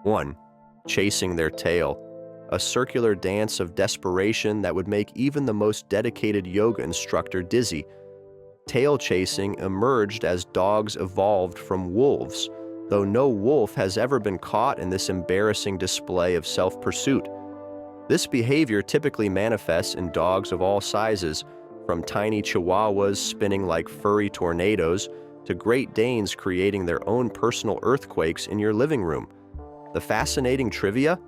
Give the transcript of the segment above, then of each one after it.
1. Chasing their tail, a circular dance of desperation that would make even the most dedicated yoga instructor dizzy. Tail chasing emerged as dogs evolved from wolves, though no wolf has ever been caught in this embarrassing display of self-pursuit. This behavior typically manifests in dogs of all sizes, from tiny chihuahuas spinning like furry tornadoes to Great Danes creating their own personal earthquakes in your living room. The fascinating trivia?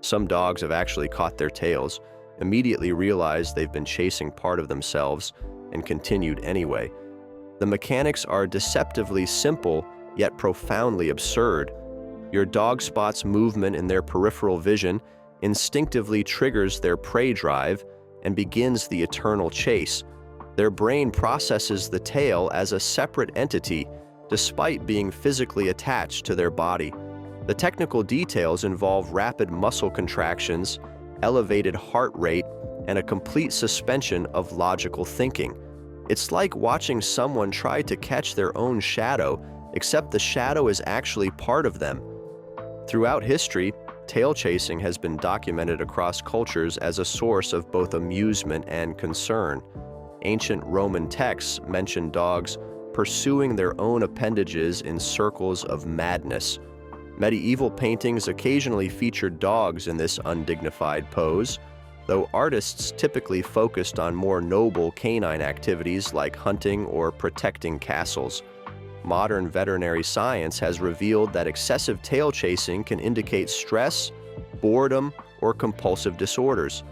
Some dogs have actually caught their tails, immediately realized they've been chasing part of themselves, and continued anyway. The mechanics are deceptively simple, yet profoundly absurd. Your dog spots movement in their peripheral vision, instinctively triggers their prey drive, and begins the eternal chase. Their brain processes the tail as a separate entity, despite being physically attached to their body. The technical details involve rapid muscle contractions, elevated heart rate, and a complete suspension of logical thinking. It's like watching someone try to catch their own shadow, except the shadow is actually part of them. Throughout history, tail chasing has been documented across cultures as a source of both amusement and concern. Ancient Roman texts mention dogs pursuing their own appendages in circles of madness. Medieval paintings occasionally featured dogs in this undignified pose, though artists typically focused on more noble canine activities like hunting or protecting castles. Modern veterinary science has revealed that excessive tail chasing can indicate stress, boredom, or compulsive disorders.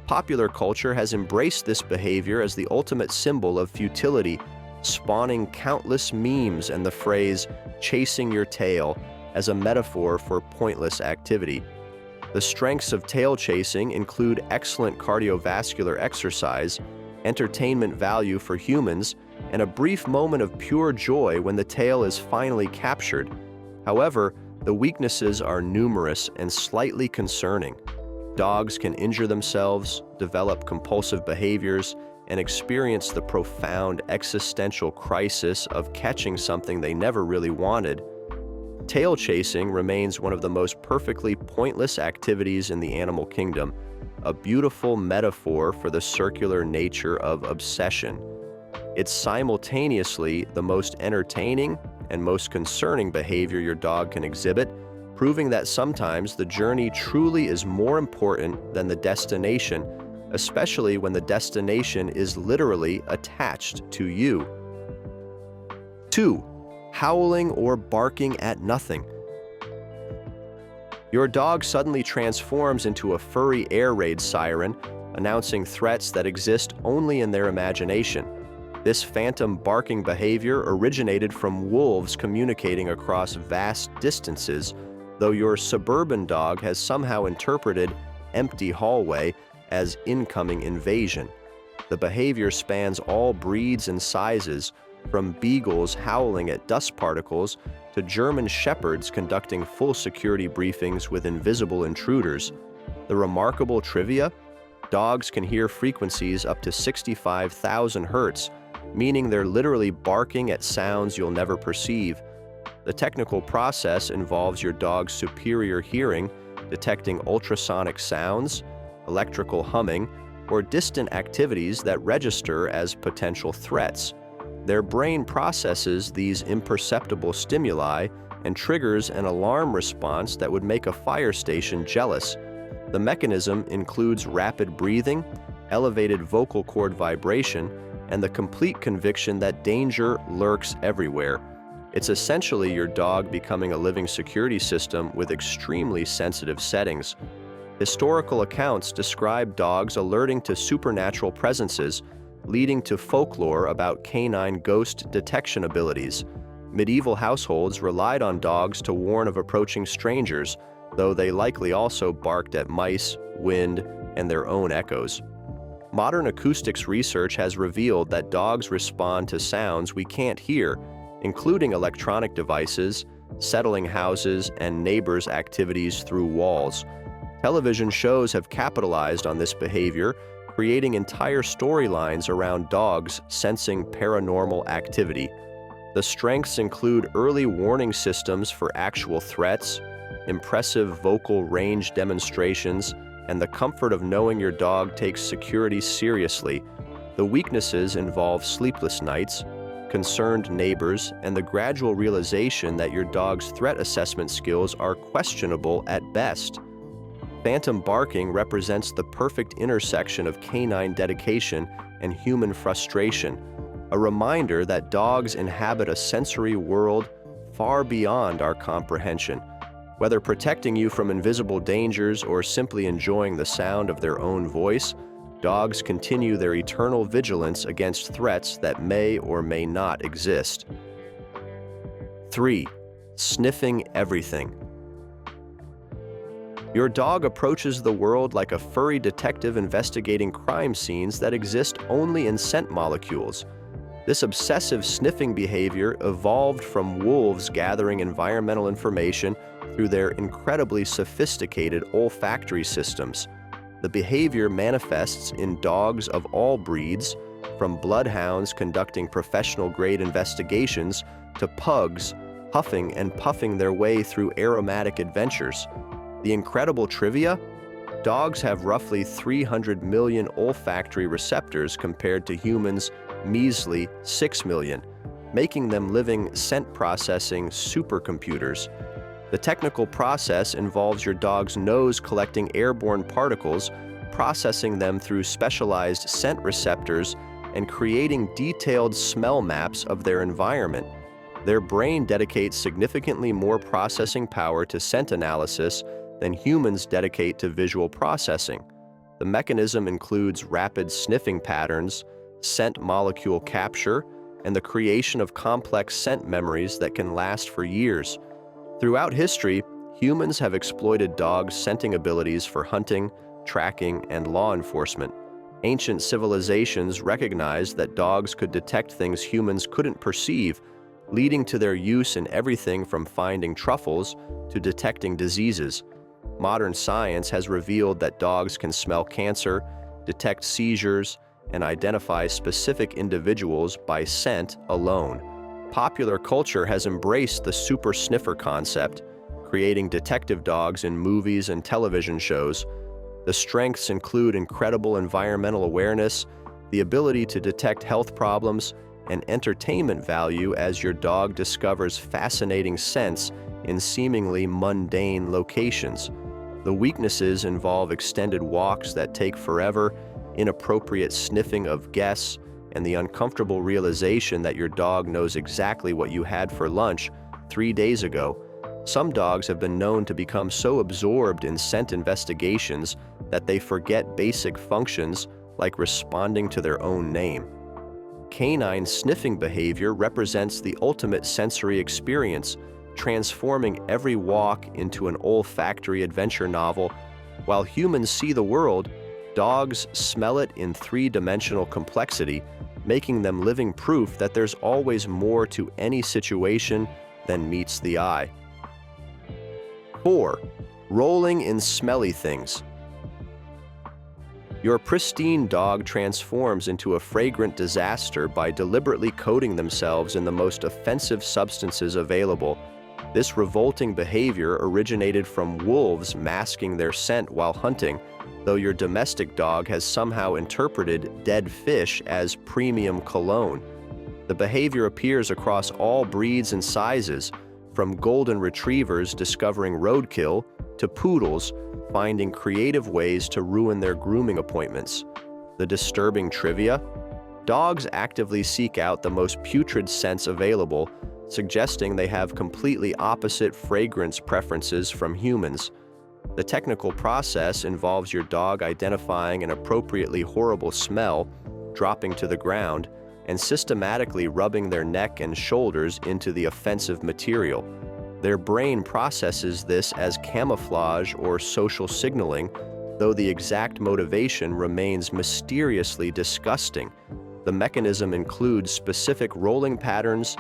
Popular culture has embraced this behavior as the ultimate symbol of futility, spawning countless memes and the phrase, "chasing your tail," as a metaphor for pointless activity. The strengths of tail chasing include excellent cardiovascular exercise, entertainment value for humans, and a brief moment of pure joy when the tail is finally captured. However, the weaknesses are numerous and slightly concerning. Dogs can injure themselves, develop compulsive behaviors, and experience the profound existential crisis of catching something they never really wanted. Tail chasing remains one of the most perfectly pointless activities in the animal kingdom, a beautiful metaphor for the circular nature of obsession. It's simultaneously the most entertaining and most concerning behavior your dog can exhibit, proving that sometimes the journey truly is more important than the destination, especially when the destination is literally attached to you. 2. Howling or barking at nothing. Your dog suddenly transforms into a furry air raid siren, announcing threats that exist only in their imagination. This phantom barking behavior originated from wolves communicating across vast distances, though your suburban dog has somehow interpreted empty hallway as incoming invasion. The behavior spans all breeds and sizes, from beagles howling at dust particles to German shepherds conducting full security briefings with invisible intruders. The remarkable trivia? Dogs can hear frequencies up to 65,000 hertz, meaning they're literally barking at sounds you'll never perceive. The technical process involves your dog's superior hearing, detecting ultrasonic sounds, electrical humming, or distant activities that register as potential threats. Their brain processes these imperceptible stimuli and triggers an alarm response that would make a fire station jealous. The mechanism includes rapid breathing, elevated vocal cord vibration, and the complete conviction that danger lurks everywhere. It's essentially your dog becoming a living security system with extremely sensitive settings. Historical accounts describe dogs alerting to supernatural presences, leading to folklore about canine ghost detection abilities. Medieval households relied on dogs to warn of approaching strangers, though they likely also barked at mice, wind, and their own echoes. Modern acoustics research has revealed that dogs respond to sounds we can't hear, including electronic devices, settling houses, and neighbors' activities through walls. Television shows have capitalized on this behavior, creating entire storylines around dogs sensing paranormal activity. The strengths include early warning systems for actual threats, impressive vocal range demonstrations, and the comfort of knowing your dog takes security seriously, the weaknesses involve sleepless nights, concerned neighbors, and the gradual realization that your dog's threat assessment skills are questionable at best. Phantom barking represents the perfect intersection of canine dedication and human frustration, a reminder that dogs inhabit a sensory world far beyond our comprehension. Whether protecting you from invisible dangers or simply enjoying the sound of their own voice, dogs continue their eternal vigilance against threats that may or may not exist. 3. Sniffing everything. Your dog approaches the world like a furry detective investigating crime scenes that exist only in scent molecules. This obsessive sniffing behavior evolved from wolves gathering environmental information through their incredibly sophisticated olfactory systems. The behavior manifests in dogs of all breeds, from bloodhounds conducting professional-grade investigations to pugs huffing and puffing their way through aromatic adventures. The incredible trivia? Dogs have roughly 300 million olfactory receptors compared to humans' measly 6 million, making them living scent-processing supercomputers. The technical process involves your dog's nose collecting airborne particles, processing them through specialized scent receptors, and creating detailed smell maps of their environment. Their brain dedicates significantly more processing power to scent analysis than humans dedicate to visual processing. The mechanism includes rapid sniffing patterns, scent molecule capture, and the creation of complex scent memories that can last for years. Throughout history, humans have exploited dogs' scenting abilities for hunting, tracking, and law enforcement. Ancient civilizations recognized that dogs could detect things humans couldn't perceive, leading to their use in everything from finding truffles to detecting diseases. Modern science has revealed that dogs can smell cancer, detect seizures, and identify specific individuals by scent alone. Popular culture has embraced the super sniffer concept, creating detective dogs in movies and television shows. The strengths include incredible environmental awareness, the ability to detect health problems, and entertainment value as your dog discovers fascinating scents in seemingly mundane locations. The weaknesses involve extended walks that take forever, inappropriate sniffing of guests, and the uncomfortable realization that your dog knows exactly what you had for lunch 3 days ago. Some dogs have been known to become so absorbed in scent investigations that they forget basic functions like responding to their own name. Canine sniffing behavior represents the ultimate sensory experience, transforming every walk into an olfactory adventure novel. While humans see the world, dogs smell it in three-dimensional complexity, making them living proof that there's always more to any situation than meets the eye. 4. Rolling in smelly things. Your pristine dog transforms into a fragrant disaster by deliberately coating themselves in the most offensive substances available. This revolting behavior originated from wolves masking their scent while hunting, though your domestic dog has somehow interpreted dead fish as premium cologne. The behavior appears across all breeds and sizes, from golden retrievers discovering roadkill to poodles finding creative ways to ruin their grooming appointments. The disturbing trivia? Dogs actively seek out the most putrid scents available, suggesting they have completely opposite fragrance preferences from humans. The technical process involves your dog identifying an appropriately horrible smell, dropping to the ground, and systematically rubbing their neck and shoulders into the offensive material. Their brain processes this as camouflage or social signaling, though the exact motivation remains mysteriously disgusting. The mechanism includes specific rolling patterns,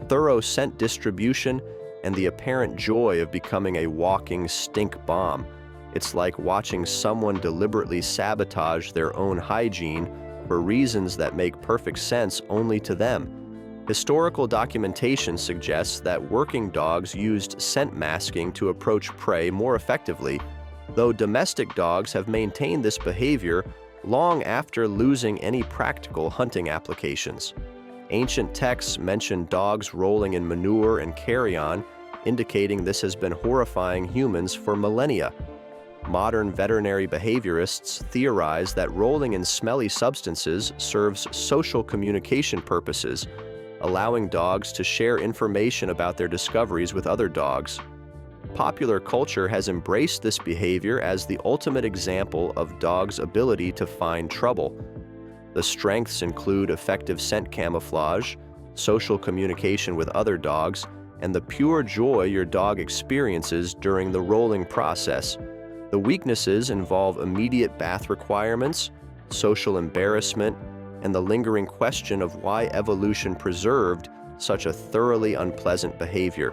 thorough scent distribution, and the apparent joy of becoming a walking stink bomb. It's like watching someone deliberately sabotage their own hygiene for reasons that make perfect sense only to them. Historical documentation suggests that working dogs used scent masking to approach prey more effectively, though domestic dogs have maintained this behavior long after losing any practical hunting applications. Ancient texts mention dogs rolling in manure and carrion, indicating this has been horrifying humans for millennia. Modern veterinary behaviorists theorize that rolling in smelly substances serves social communication purposes, allowing dogs to share information about their discoveries with other dogs. Popular culture has embraced this behavior as the ultimate example of dogs' ability to find trouble. The strengths include effective scent camouflage, social communication with other dogs, and the pure joy your dog experiences during the rolling process. The weaknesses involve immediate bath requirements, social embarrassment, and the lingering question of why evolution preserved such a thoroughly unpleasant behavior.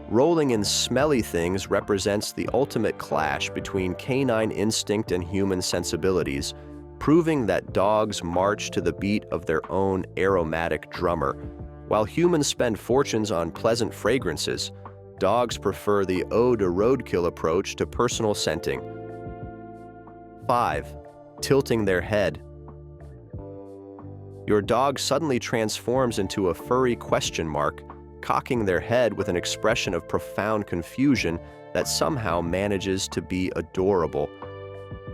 Rolling in smelly things represents the ultimate clash between canine instinct and human sensibilities, proving that dogs march to the beat of their own aromatic drummer. While humans spend fortunes on pleasant fragrances, dogs prefer the eau de roadkill approach to personal scenting. 5. Tilting their head. Your dog suddenly transforms into a furry question mark, cocking their head with an expression of profound confusion that somehow manages to be adorable.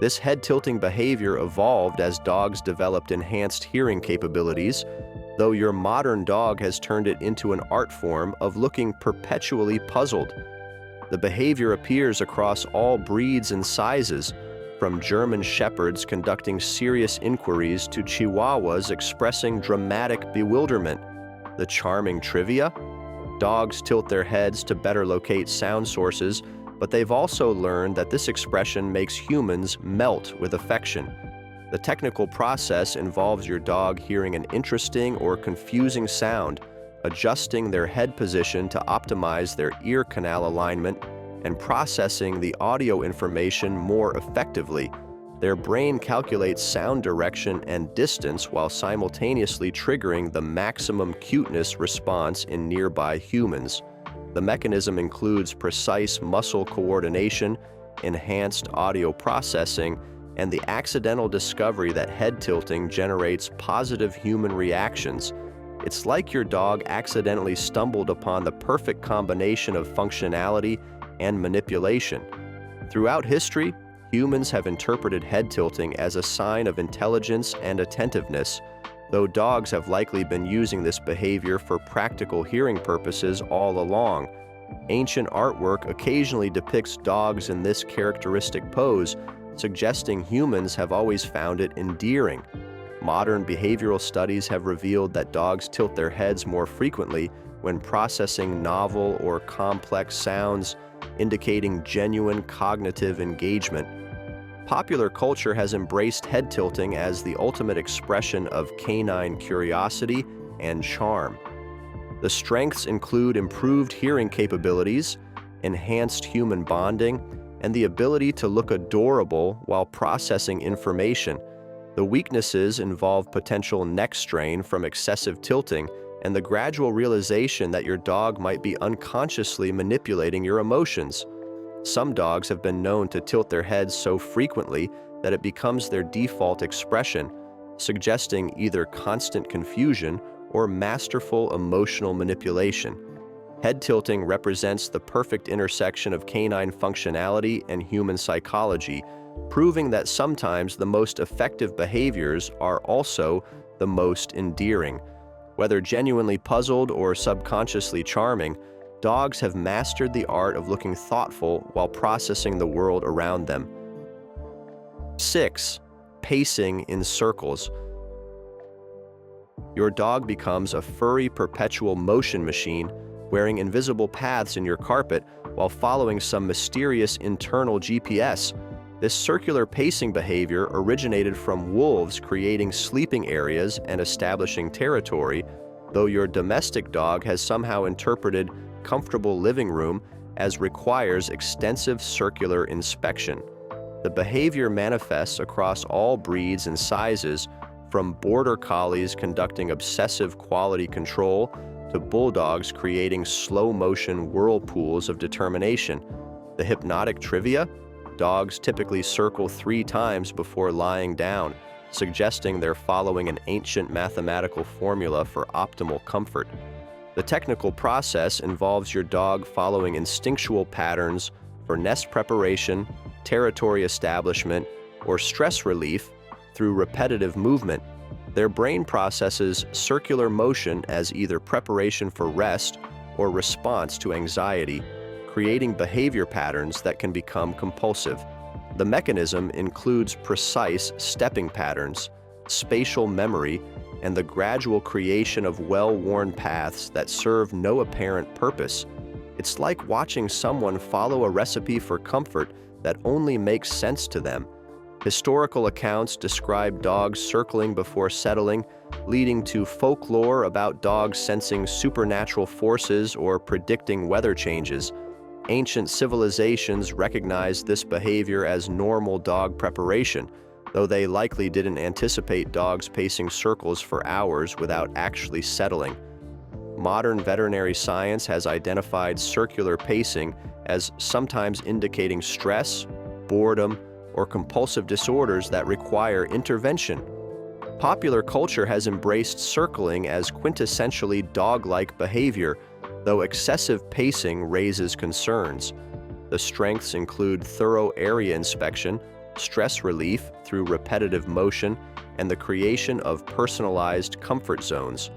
This head-tilting behavior evolved as dogs developed enhanced hearing capabilities, though your modern dog has turned it into an art form of looking perpetually puzzled. The behavior appears across all breeds and sizes, from German Shepherds conducting serious inquiries to Chihuahuas expressing dramatic bewilderment. The charming trivia? Dogs tilt their heads to better locate sound sources, but they've also learned that this expression makes humans melt with affection. The technical process involves your dog hearing an interesting or confusing sound, adjusting their head position to optimize their ear canal alignment, and processing the audio information more effectively. Their brain calculates sound direction and distance while simultaneously triggering the maximum cuteness response in nearby humans. The mechanism includes precise muscle coordination, enhanced audio processing, and the accidental discovery that head tilting generates positive human reactions. It's like your dog accidentally stumbled upon the perfect combination of functionality and manipulation. Throughout history, humans have interpreted head tilting as a sign of intelligence and attentiveness, though dogs have likely been using this behavior for practical hearing purposes all along. Ancient artwork occasionally depicts dogs in this characteristic pose, suggesting humans have always found it endearing. Modern behavioral studies have revealed that dogs tilt their heads more frequently when processing novel or complex sounds, indicating genuine cognitive engagement. Popular culture has embraced head tilting as the ultimate expression of canine curiosity and charm. The strengths include improved hearing capabilities, enhanced human bonding, and the ability to look adorable while processing information. The weaknesses involve potential neck strain from excessive tilting and the gradual realization that your dog might be unconsciously manipulating your emotions. Some dogs have been known to tilt their heads so frequently that it becomes their default expression, suggesting either constant confusion or masterful emotional manipulation. Head tilting represents the perfect intersection of canine functionality and human psychology, proving that sometimes the most effective behaviors are also the most endearing. Whether genuinely puzzled or subconsciously charming, dogs have mastered the art of looking thoughtful while processing the world around them. 6. Pacing in circles. Your dog becomes a furry perpetual motion machine, wearing invisible paths in your carpet while following some mysterious internal GPS. This circular pacing behavior originated from wolves creating sleeping areas and establishing territory, though your domestic dog has somehow interpreted comfortable living room as requires extensive circular inspection. The behavior manifests across all breeds and sizes, from border collies conducting obsessive quality control to bulldogs creating slow-motion whirlpools of determination. The hypnotic trivia? Dogs typically circle 3 times before lying down, suggesting they're following an ancient mathematical formula for optimal comfort. The technical process involves your dog following instinctual patterns for nest preparation, territory establishment, or stress relief through repetitive movement. Their brain processes circular motion as either preparation for rest or response to anxiety, creating behavior patterns that can become compulsive. The mechanism includes precise stepping patterns, spatial memory, and the gradual creation of well-worn paths that serve no apparent purpose. It's like watching someone follow a recipe for comfort that only makes sense to them. Historical accounts describe dogs circling before settling, leading to folklore about dogs sensing supernatural forces or predicting weather changes. Ancient civilizations recognized this behavior as normal dog preparation, though they likely didn't anticipate dogs pacing circles for hours without actually settling. Modern veterinary science has identified circular pacing as sometimes indicating stress, boredom, or compulsive disorders that require intervention. Popular culture has embraced circling as quintessentially dog-like behavior, though excessive pacing raises concerns. The strengths include thorough area inspection, stress relief through repetitive motion, and the creation of personalized comfort zones.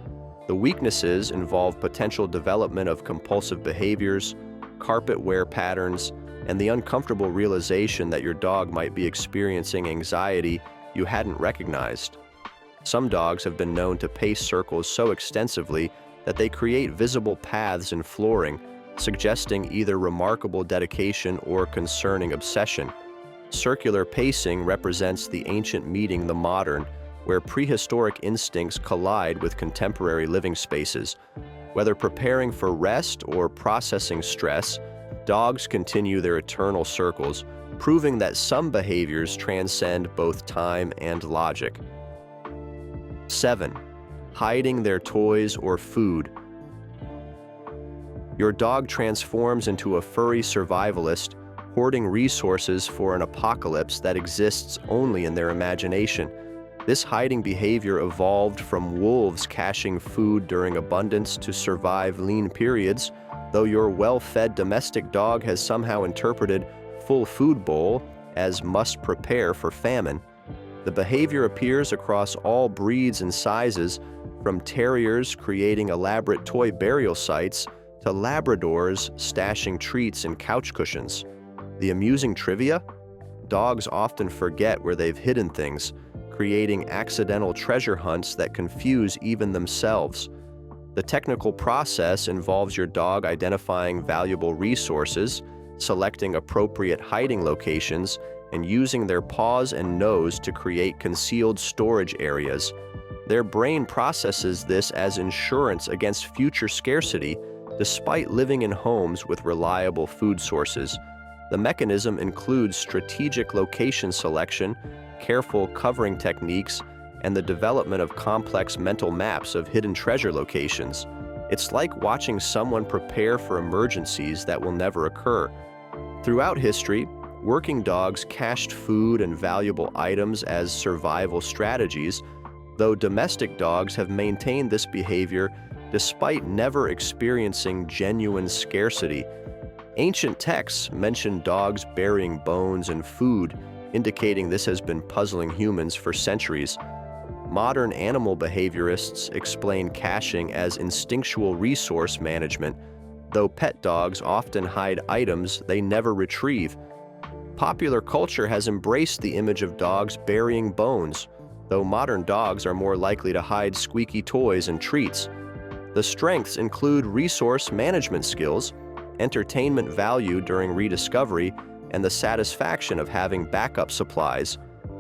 The weaknesses involve potential development of compulsive behaviors, carpet wear patterns, and the uncomfortable realization that your dog might be experiencing anxiety you hadn't recognized. Some dogs have been known to pace circles so extensively that they create visible paths in flooring, suggesting either remarkable dedication or concerning obsession. Circular pacing represents the ancient meeting the modern, where prehistoric instincts collide with contemporary living spaces. Whether preparing for rest or processing stress, dogs continue their eternal circles, proving that some behaviors transcend both time and logic. 7. Hiding their toys or food. Your dog transforms into a furry survivalist, hoarding resources for an apocalypse that exists only in their imagination. This hiding behavior evolved from wolves caching food during abundance to survive lean periods, though your well-fed domestic dog has somehow interpreted full food bowl as must prepare for famine. The behavior appears across all breeds and sizes, from terriers creating elaborate toy burial sites to Labradors stashing treats in couch cushions. The amusing trivia? Dogs often forget where they've hidden things, creating accidental treasure hunts that confuse even themselves. The technical process involves your dog identifying valuable resources, selecting appropriate hiding locations, and using their paws and nose to create concealed storage areas. Their brain processes this as insurance against future scarcity, despite living in homes with reliable food sources. The mechanism includes strategic location selection, careful covering techniques, and the development of complex mental maps of hidden treasure locations. It's like watching someone prepare for emergencies that will never occur. Throughout history, working dogs cached food and valuable items as survival strategies, though domestic dogs have maintained this behavior despite never experiencing genuine scarcity. Ancient texts mention dogs burying bones and food, indicating this has been puzzling humans for centuries. Modern animal behaviorists explain caching as instinctual resource management, though pet dogs often hide items they never retrieve. Popular culture has embraced the image of dogs burying bones, though modern dogs are more likely to hide squeaky toys and treats. The strengths include resource management skills, entertainment value during rediscovery, and the satisfaction of having backup supplies.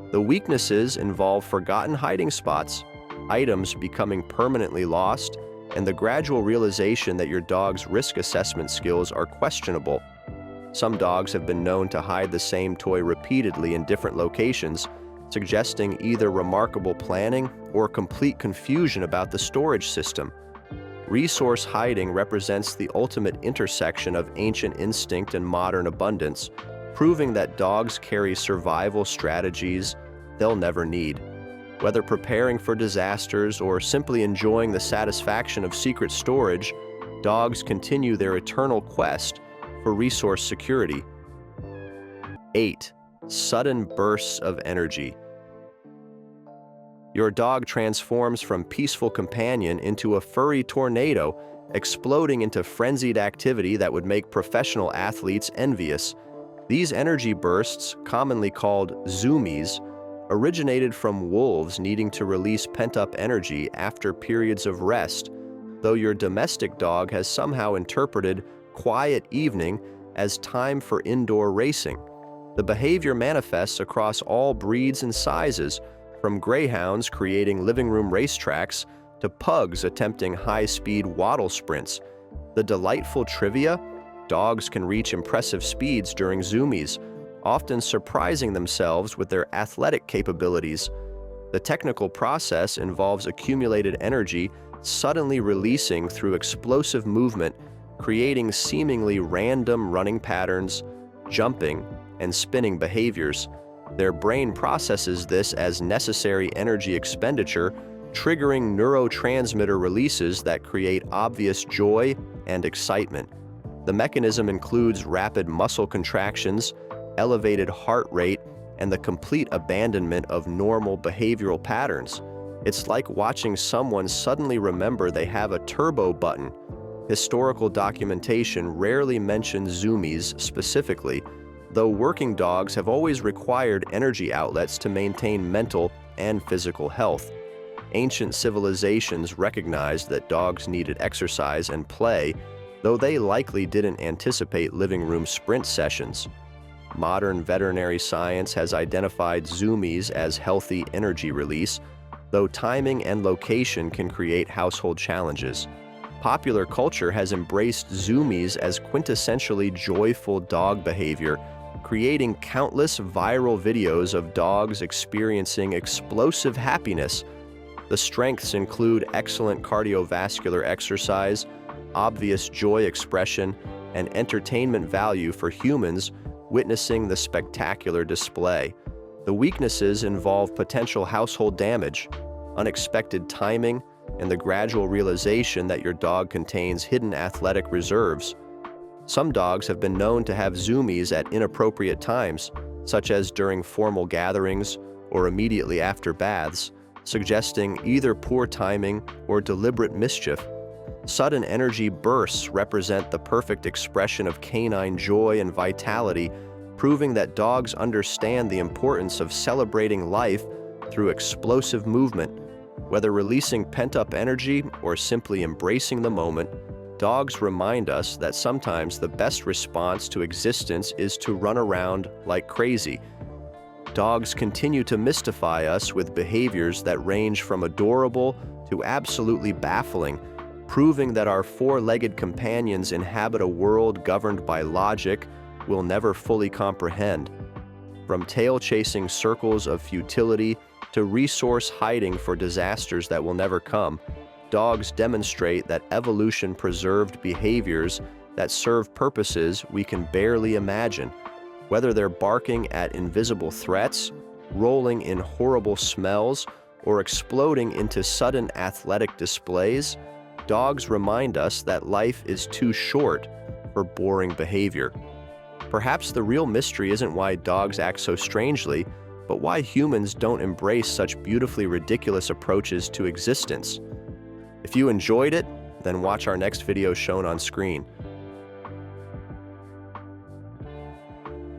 The weaknesses involve forgotten hiding spots, items becoming permanently lost, and the gradual realization that your dog's risk assessment skills are questionable. Some dogs have been known to hide the same toy repeatedly in different locations, suggesting either remarkable planning or complete confusion about the storage system. Resource hiding represents the ultimate intersection of ancient instinct and modern abundance, proving that dogs carry survival strategies they'll never need. Whether preparing for disasters or simply enjoying the satisfaction of secret storage, dogs continue their eternal quest for resource security. 8. Sudden bursts of energy. Your dog transforms from peaceful companion into a furry tornado, exploding into frenzied activity that would make professional athletes envious. These energy bursts, commonly called zoomies, originated from wolves needing to release pent-up energy after periods of rest, though your domestic dog has somehow interpreted quiet evening as time for indoor racing. The behavior manifests across all breeds and sizes, from greyhounds creating living room racetracks to pugs attempting high-speed waddle sprints. The delightful trivia: dogs can reach impressive speeds during zoomies, often surprising themselves with their athletic capabilities. The technical process involves accumulated energy suddenly releasing through explosive movement, creating seemingly random running patterns, jumping, and spinning behaviors. Their brain processes this as necessary energy expenditure, triggering neurotransmitter releases that create obvious joy and excitement. The mechanism includes rapid muscle contractions, elevated heart rate, and the complete abandonment of normal behavioral patterns. It's like watching someone suddenly remember they have a turbo button. Historical documentation rarely mentions zoomies specifically, though working dogs have always required energy outlets to maintain mental and physical health. Ancient civilizations recognized that dogs needed exercise and play, though they likely didn't anticipate living room sprint sessions. Modern veterinary science has identified zoomies as healthy energy release, though timing and location can create household challenges. Popular culture has embraced zoomies as quintessentially joyful dog behavior, creating countless viral videos of dogs experiencing explosive happiness. The strengths include excellent cardiovascular exercise, obvious joy expression, and entertainment value for humans witnessing the spectacular display. The weaknesses involve potential household damage, unexpected timing, and the gradual realization that your dog contains hidden athletic reserves. Some dogs have been known to have zoomies at inappropriate times, such as during formal gatherings or immediately after baths, suggesting either poor timing or deliberate mischief. Sudden energy bursts represent the perfect expression of canine joy and vitality, proving that dogs understand the importance of celebrating life through explosive movement. Whether releasing pent-up energy or simply embracing the moment, dogs remind us that sometimes the best response to existence is to run around like crazy. Dogs continue to mystify us with behaviors that range from adorable to absolutely baffling, proving that our four-legged companions inhabit a world governed by logic we'll never fully comprehend. From tail-chasing circles of futility to resource hiding for disasters that will never come, dogs demonstrate that evolution preserved behaviors that serve purposes we can barely imagine. Whether they're barking at invisible threats, rolling in horrible smells, or exploding into sudden athletic displays, dogs remind us that life is too short for boring behavior. Perhaps the real mystery isn't why dogs act so strangely, but why humans don't embrace such beautifully ridiculous approaches to existence. If you enjoyed it, then watch our next video shown on screen.